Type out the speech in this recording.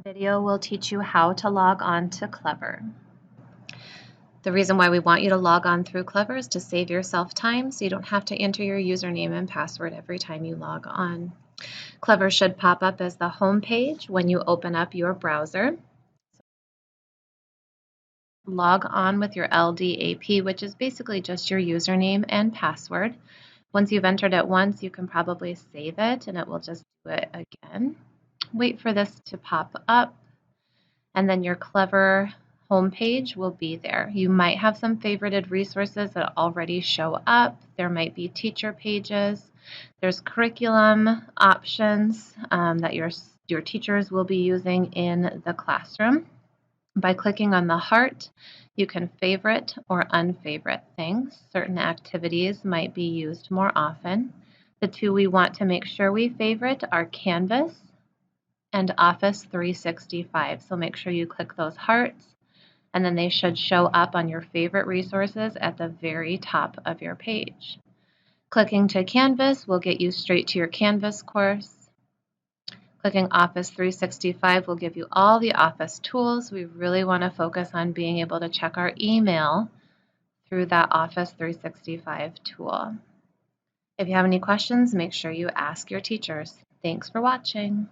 Video will teach you how to log on to Clever. The reason why we want you to log on through Clever is to save yourself time so you don't have to enter your username and password every time you log on. Clever should pop up as the home page when you open up your browser. Log on with your LDAP, which is basically just your username and password. Once you've entered it once, you can probably save it and it will just do it again. Wait for this to pop up, and then your Clever homepage will be there. You might have some favorited resources that already show up. There might be teacher pages. There's curriculum options that your teachers will be using in the classroom. By clicking on the heart, you can favorite or unfavorite things. Certain activities might be used more often. The two we want to make sure we favorite are Canvas and Office 365. So make sure you click those hearts, and then they should show up on your favorite resources at the very top of your page. Clicking to Canvas will get you straight to your Canvas course. Clicking Office 365 will give you all the Office tools. We really want to focus on being able to check our email through that Office 365 tool. If you have any questions, make sure you ask your teachers. Thanks for watching.